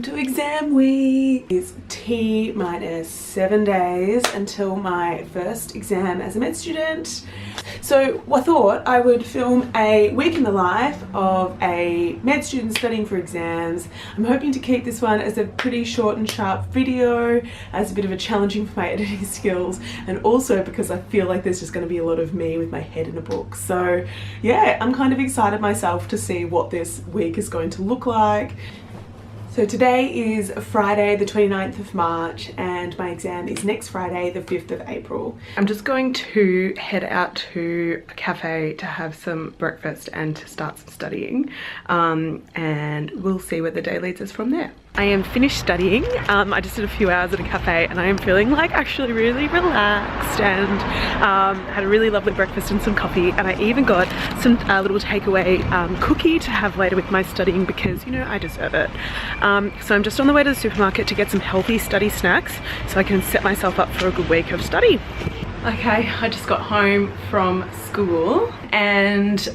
to exam week. It's T-7 days until my first exam as a med student. So I thought I would film a week in the life of a med student studying for exams. I'm hoping to keep this one as a pretty short and sharp video, as a bit of a challenging for my editing skills, and also because I feel like there's just going to be a lot of me with my head in a book. So yeah, I'm kind of excited myself to see what this week is going to look like. So today is Friday the 29th of March and my exam is next Friday the 5th of April. I'm just going to head out to a cafe to have some breakfast and to start some studying, and we'll see where the day leads us from there. I am finished studying. I just did a few hours at a cafe and I am feeling like actually really relaxed, and had a really lovely breakfast and some coffee, and I even got some little takeaway cookie to have later with my studying because, you know, I deserve it. So I'm just on the way to the supermarket to get some healthy study snacks so I can set myself up for a good week of study. Okay, I just got home from school and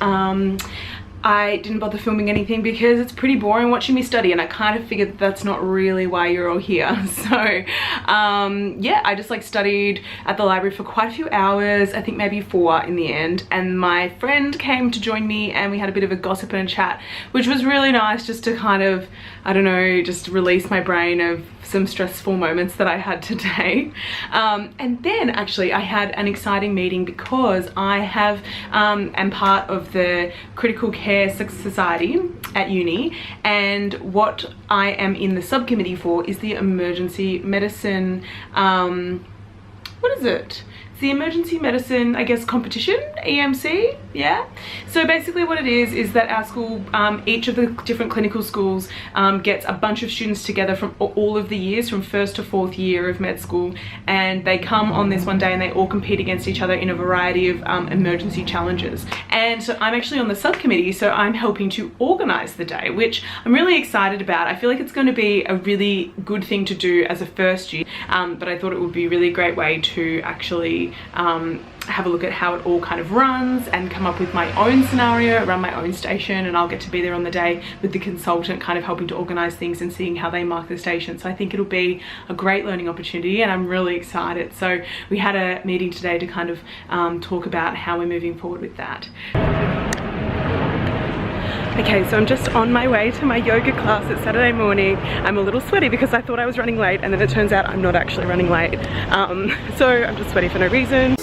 I didn't bother filming anything because it's pretty boring watching me study, and I kind of figured that that's not really why you're all here. So yeah, I just like studied at the library for quite a few hours, I think maybe 4 in the end, and my friend came to join me and we had a bit of a gossip and a chat, which was really nice, just to kind of, I don't know, just release my brain of some stressful moments that I had today. And then actually I had an exciting meeting because I have am part of the critical care society at uni, and what I am in the subcommittee for is the emergency medicine, what is it? It's the emergency medicine, I guess, competition, EMC, yeah? So basically what it is that our school, each of the different clinical schools gets a bunch of students together from all of the years, from 1st to 4th year of med school, and they come on this one day and they all compete against each other in a variety of emergency challenges. And so I'm actually on the subcommittee, so I'm helping to organize the day, which I'm really excited about. I feel like it's going to be a really good thing to do as a first year, but I thought it would be a really great way to actually have a look at how it all kind of runs and come up with my own scenario, run my own station, and I'll get to be there on the day with the consultant kind of helping to organize things and seeing how they mark the station. So I think it'll be a great learning opportunity and I'm really excited. So we had a meeting today to kind of talk about how we're moving forward with that. Okay, so I'm just on my way to my yoga class. It's Saturday morning. I'm a little sweaty because I thought I was running late, and then it turns out I'm not actually running late. So I'm just sweaty for no reason.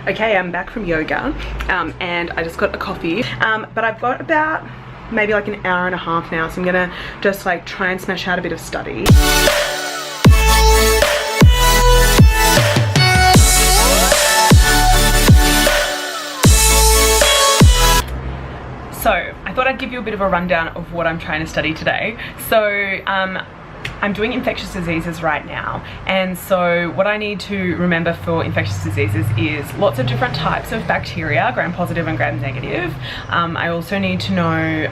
Okay, I'm back from yoga, and I just got a coffee, but I've got about maybe like an hour and a half now, so I'm gonna just like try and smash out a bit of study. So I thought I'd give you a bit of a rundown of what I'm trying to study today. So I'm doing infectious diseases right now, and so what I need to remember for infectious diseases is lots of different types of bacteria, gram-positive and gram-negative. I also need to know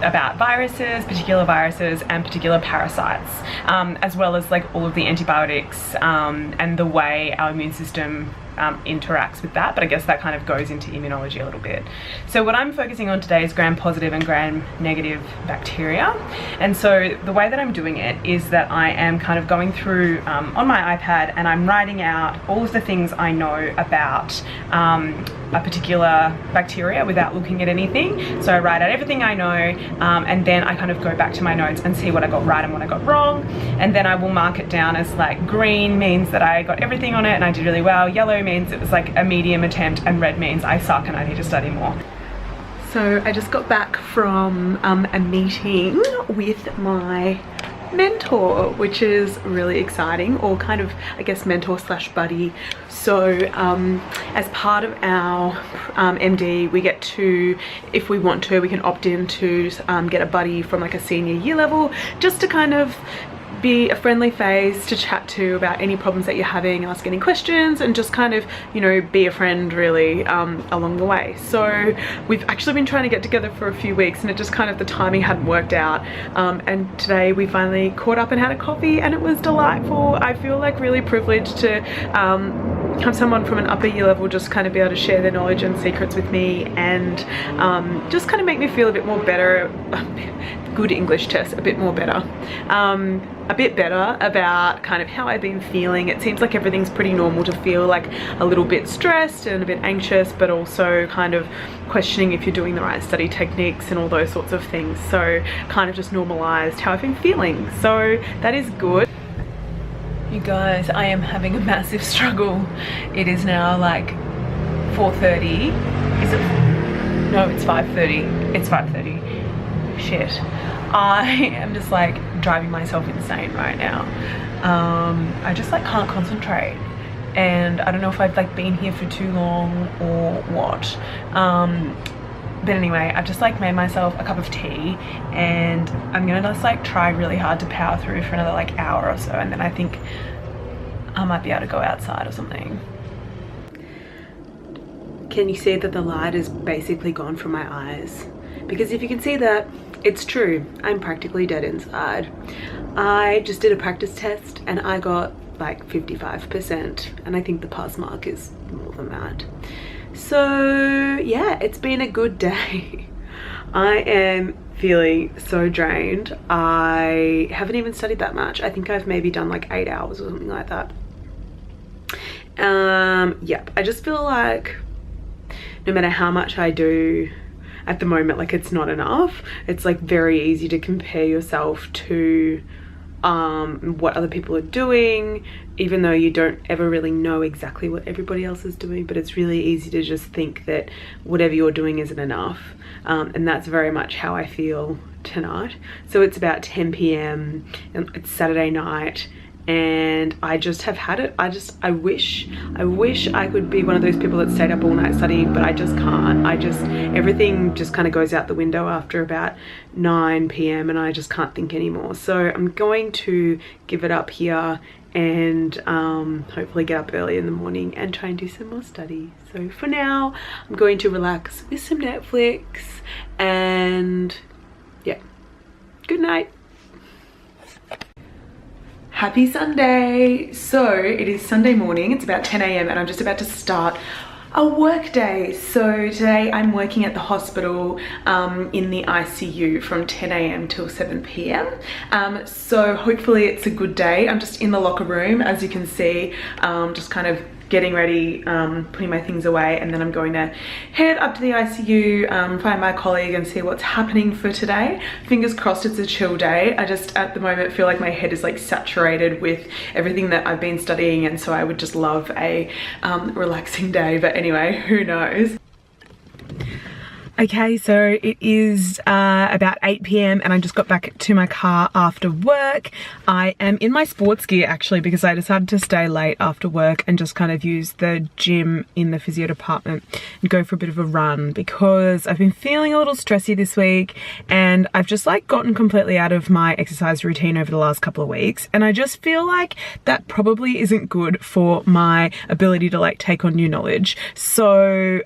about viruses, particular viruses and particular parasites, as well as like all of the antibiotics and the way our immune system interacts with that, but I guess that kind of goes into immunology a little bit. So what I'm focusing on today is gram-positive and gram-negative bacteria, and so the way that I'm doing it is that I am kind of going through on my iPad and I'm writing out all of the things I know about a particular bacteria without looking at anything. So I write out everything I know, and then I kind of go back to my notes and see what I got right and what I got wrong, and then I will mark it down as like green means that I got everything on it and I did really well, yellow means it was like a medium attempt, and red means I suck and I need to study more. So I just got back from a meeting with my mentor, which is really exciting, or kind of, I guess, mentor slash buddy. So as part of our MD, we get to, if we want to, we can opt in to get a buddy from like a senior year level, just to kind of be a friendly face to chat to about any problems that you're having, ask any questions, and just kind of, you know, be a friend really along the way. So we've actually been trying to get together for a few weeks, and it just kind of, the timing hadn't worked out, and today we finally caught up and had a coffee, and it was delightful. I feel like really privileged to have someone from an upper year level just kind of be able to share their knowledge and secrets with me, and just kind of make me feel a bit more better. Good English test, a bit more better. A bit better about kind of how I've been feeling. It seems like everything's pretty normal to feel like a little bit stressed and a bit anxious, but also kind of questioning if you're doing the right study techniques and all those sorts of things. So kind of just normalized how I've been feeling. So that is good. You guys, I am having a massive struggle. It is now like 4:30. Is it? No, it's 5:30. It's 5:30. Shit. I am just like driving myself insane right now. I just like can't concentrate, and I don't know if I've like been here for too long or what. But anyway, I've just like made myself a cup of tea, and I'm gonna just like try really hard to power through for another like hour or so, and then I think I might be able to go outside or something. Can you see that the light is basically gone from my eyes? Because if you can see that, it's true, I'm practically dead inside. I just did a practice test and I got like 55%, and I think the pass mark is more than that. So yeah, it's been a good day. I am feeling so drained. I haven't even studied that much. I think I've maybe done like 8 hours or something like that. Yep, I just feel like no matter how much I do at the moment, like it's not enough. It's like very easy to compare yourself to what other people are doing, even though you don't ever really know exactly what everybody else is doing. But it's really easy to just think that whatever you're doing isn't enough, and that's very much how I feel tonight. So it's about 10 p.m. and it's Saturday night, and I just have had it. I wish I could be one of those people that stayed up all night studying, but I just can't. Everything just kind of goes out the window after about 9 p.m. and I just can't think anymore. So I'm going to give it up here and hopefully get up early in the morning and try and do some more study. So for now, I'm going to relax with some Netflix, and yeah, good night. Happy Sunday. So it is Sunday morning, it's about 10 a.m. and I'm just about to start a work day. So today I'm working at the hospital in the ICU from 10 a.m. till 7 p.m. So hopefully it's a good day. I'm just in the locker room, as you can see, just kind of getting ready, putting my things away, and then I'm going to head up to the ICU, find my colleague and see what's happening for today. Fingers crossed it's a chill day. I just at the moment feel like my head is like saturated with everything that I've been studying, and so I would just love a relaxing day, but anyway, who knows. Okay, so it is about 8 p.m. and I just got back to my car after work. I am in my sports gear actually, because I decided to stay late after work and just kind of use the gym in the physio department and go for a bit of a run, because I've been feeling a little stressy this week, and I've just like gotten completely out of my exercise routine over the last couple of weeks, and I just feel like that probably isn't good for my ability to like take on new knowledge. So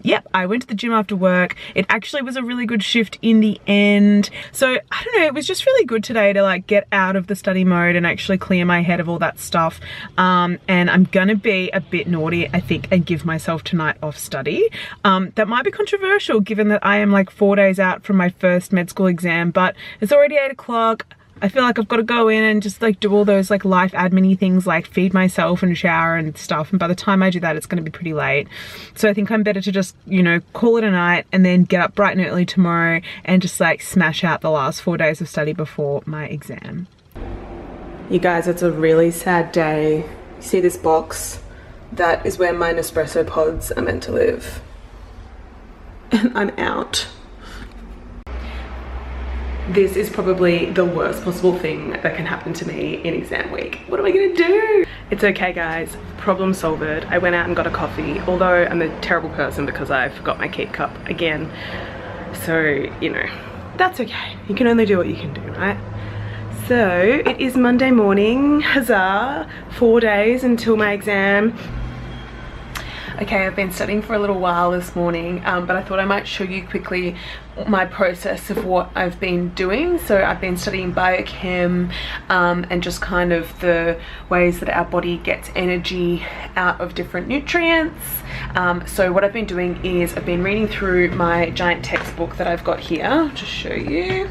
yep, I went to the gym after work. It actually was a really good shift in the end. So I don't know, it was just really good today to like get out of the study mode and actually clear my head of all that stuff. And I'm gonna be a bit naughty, I think, and give myself tonight off study. That might be controversial given that I am like 4 days out from my first med school exam, but it's already 8 o'clock. I feel like I've got to go in and just like do all those like life admin-y things, like feed myself and shower and stuff, and by the time I do that it's going to be pretty late. So I think I'm better to just, you know, call it a night and then get up bright and early tomorrow and just like smash out the last 4 days of study before my exam. You guys, it's a really sad day. You see this box? That is where my Nespresso pods are meant to live. And I'm out. This is probably the worst possible thing that can happen to me in exam week. What am I gonna do? It's okay guys, problem solved. I went out and got a coffee, although I'm a terrible person because I forgot my Keep cup again. So, you know, that's okay. You can only do what you can do, right? So, it is Monday morning, huzzah, 4 days until my exam. Okay, I've been studying for a little while this morning, but I thought I might show you quickly my process of what I've been doing. So I've been studying biochem and just kind of the ways that our body gets energy out of different nutrients. So what I've been doing is I've been reading through my giant textbook that I've got here to show you.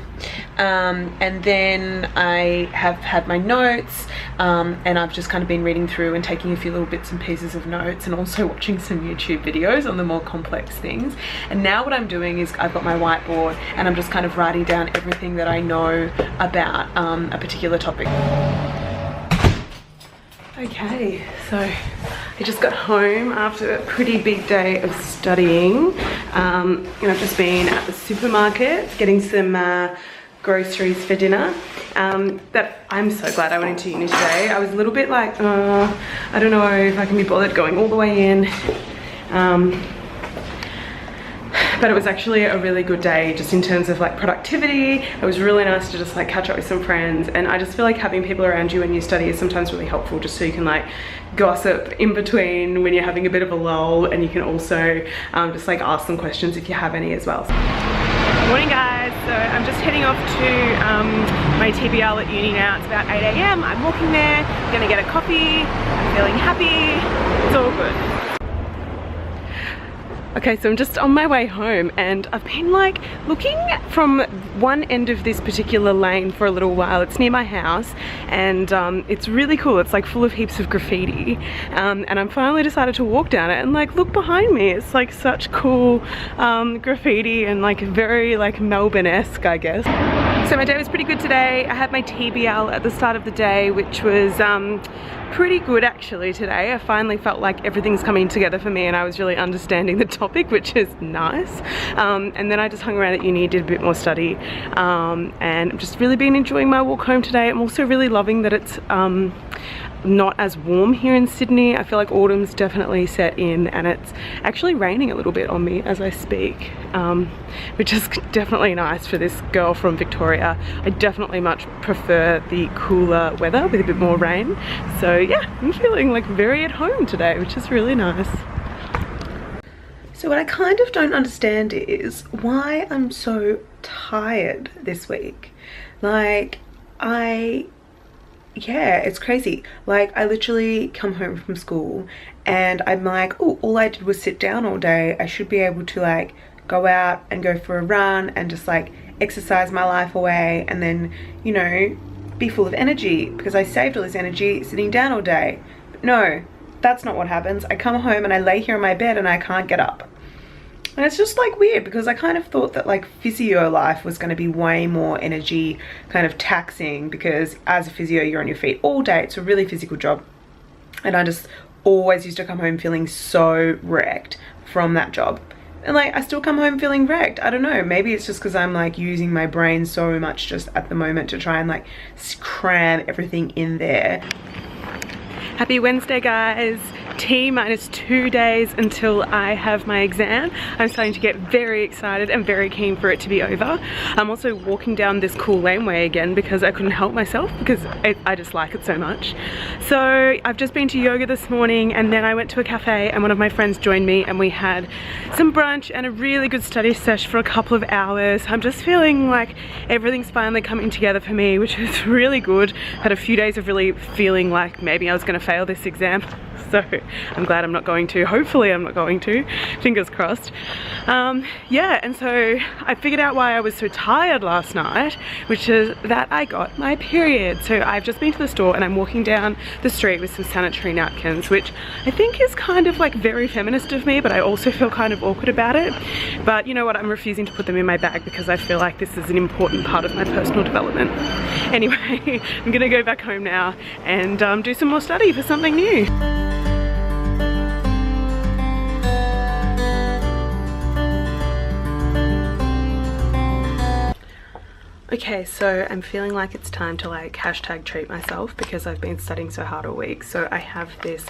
And then I have had my notes and I've just kind of been reading through and taking a few little bits and pieces of notes and also watching some YouTube videos on the more complex things. And now what I'm doing is I've got my whiteboard and I'm just kind of writing down everything that I know about a particular topic. Okay, so I just got home after a pretty big day of studying. And I've just been at the supermarket getting some groceries for dinner. That I'm so glad I went into uni today. I was a little bit like, I don't know if I can be bothered going all the way in. But it was actually a really good day just in terms of like productivity. It was really nice to just like catch up with some friends, and I just feel like having people around you when you study is sometimes really helpful, just so you can like gossip in between when you're having a bit of a lull, and you can also just like ask some questions if you have any as well. Morning guys, so I'm just heading off to my TBL at uni now. It's about 8 AM. I'm walking there, I'm gonna get a coffee, I'm feeling happy, it's all good. Okay, so I'm just on my way home and I've been like looking from one end of this particular lane for a little while. It's near my house and it's really cool. It's like full of heaps of graffiti and I'm finally decided to walk down it and like look behind me. It's like such cool graffiti and like very like Melbourne-esque, I guess. So my day was pretty good today. I had my TBL at the start of the day, which was pretty good actually today. I finally felt like everything's coming together for me and I was really understanding the topic, which is nice. And then I just hung around at uni, did a bit more study, and I've just really been enjoying my walk home today. I'm also really loving that it's not as warm here in Sydney. I feel like autumn's definitely set in and it's actually raining a little bit on me as I speak, which is definitely nice for this girl from Victoria. I definitely much prefer the cooler weather with a bit more rain. So yeah, I'm feeling like very at home today, which is really nice. So what I kind of don't understand is why I'm so tired this week. Like yeah, it's crazy. Like I literally come home from school and I'm like, oh, all I did was sit down all day. I should be able to like go out and go for a run and just like exercise my life away and then, you know, be full of energy because I saved all this energy sitting down all day. But no, that's not what happens. I come home and I lay here in my bed and I can't get up. And it's just like weird because I kind of thought that like physio life was going to be way more energy kind of taxing, because as a physio you're on your feet all day. It's a really physical job. And I just always used to come home feeling so wrecked from that job. And like I still come home feeling wrecked. I don't know, maybe it's just because I'm like using my brain so much just at the moment to try and like cram everything in there. Happy Wednesday guys. T-2 days until I have my exam. I'm starting to get very excited and very keen for it to be over. I'm also walking down this cool laneway again because I couldn't help myself because I just like it so much. So I've just been to yoga this morning and then I went to a cafe and one of my friends joined me and we had some brunch and a really good study sesh for a couple of hours. I'm just feeling like everything's finally coming together for me, which is really good. Had a few days of really feeling like maybe I was going to fail this exam. So I'm glad I'm not going to. Hopefully I'm not going to. Fingers crossed. Yeah, and so I figured out why I was so tired last night, which is that I got my period. So I've just been to the store and I'm walking down the street with some sanitary napkins, which I think is kind of like very feminist of me, but I also feel kind of awkward about it. But you know what, I'm refusing to put them in my bag because I feel like this is an important part of my personal development. Anyway, I'm gonna go back home now and do some more study for something new. Okay, so I'm feeling like it's time to like hashtag treat myself because I've been studying so hard all week. So I have this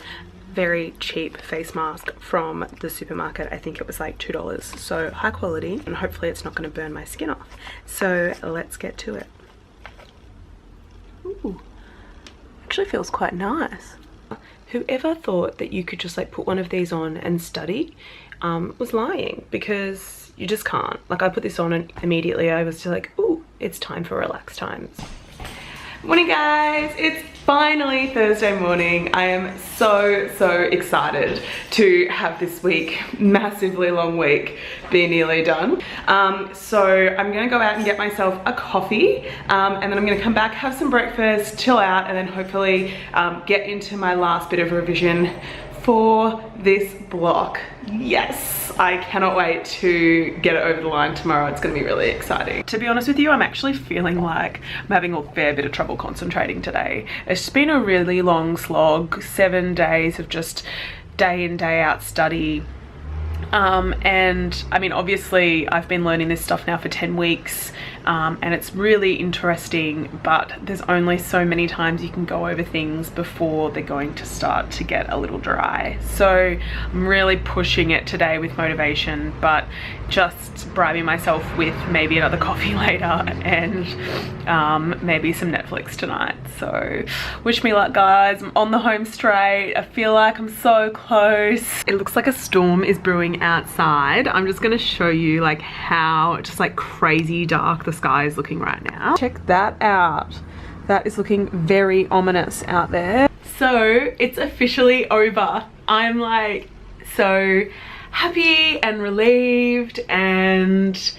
very cheap face mask from the supermarket. I think it was like $2. So high quality, and hopefully it's not going to burn my skin off. So let's get to it. Ooh, actually feels quite nice. whoever thought that you could just like put one of these on and study was lying, because you just can't. Like, I put this on and immediately I was just like, ooh, it's time for relax times. Morning guys, it's finally Thursday morning. I am so excited to have this week, massively long week, be nearly done. So I'm gonna go out and get myself a coffee, and then I'm gonna come back, have some breakfast, chill out, and then hopefully get into my last bit of revision for this block. Yes, I cannot wait to get it over the line tomorrow. It's gonna be really exciting. To be honest with you, I'm actually feeling like I'm having a fair bit of trouble concentrating today. It's been a really long slog, 7 days of just day in, day out study. And I mean, obviously I've been learning this stuff now for 10 weeks, and it's really interesting, but there's only so many times you can go over things before they're going to start to get a little dry. So I'm really pushing it today with motivation, but just bribing myself with maybe another coffee later and maybe some Netflix tonight. So wish me luck guys. I'm on the home straight. I feel like I'm so close. It looks like a storm is brewing outside. I'm just gonna show you like how just like crazy dark the sky is looking right now. Check that out. That is looking very ominous out there. So it's officially over. I'm like so happy and relieved and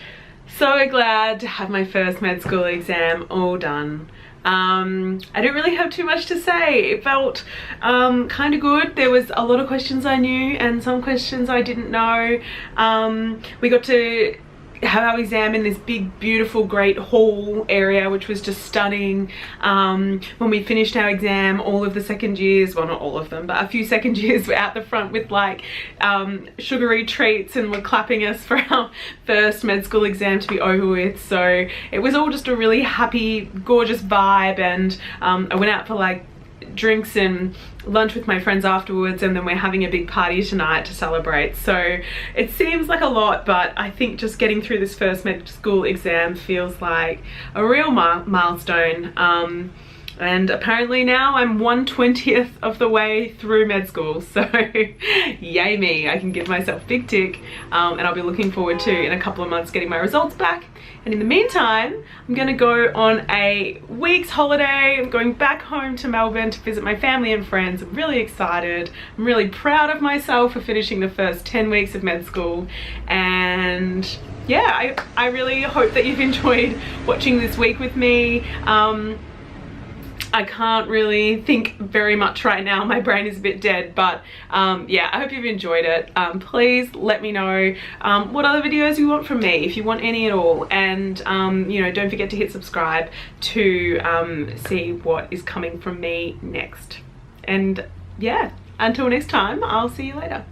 so glad to have my first med school exam all done. I don't really have too much to say. It felt kind of good. There was a lot of questions I knew and some questions I didn't know. We got to have our exam in this big beautiful great hall area, which was just stunning. When we finished our exam, all of the second years, well not all of them, but a few second years were out the front with like sugary treats and were clapping us for our first med school exam to be over with. So it was all just a really happy, gorgeous vibe, and I went out for like drinks and lunch with my friends afterwards, and then we're having a big party tonight to celebrate. So it seems like a lot, but I think just getting through this first med school exam feels like a real milestone. And apparently now I'm 1/20th of the way through med school, so yay me, I can give myself a big tick, and I'll be looking forward to in a couple of months getting my results back. And in the meantime, I'm gonna go on a week's holiday. I'm going back home to Melbourne to visit my family and friends. I'm really excited. I'm really proud of myself for finishing the first 10 weeks of med school. And yeah, I really hope that you've enjoyed watching this week with me. I can't really think very much right now. My brain is a bit dead, but yeah, I hope you've enjoyed it. Please let me know what other videos you want from me, if you want any at all. And you know, don't forget to hit subscribe to see what is coming from me next. And yeah, until next time, I'll see you later.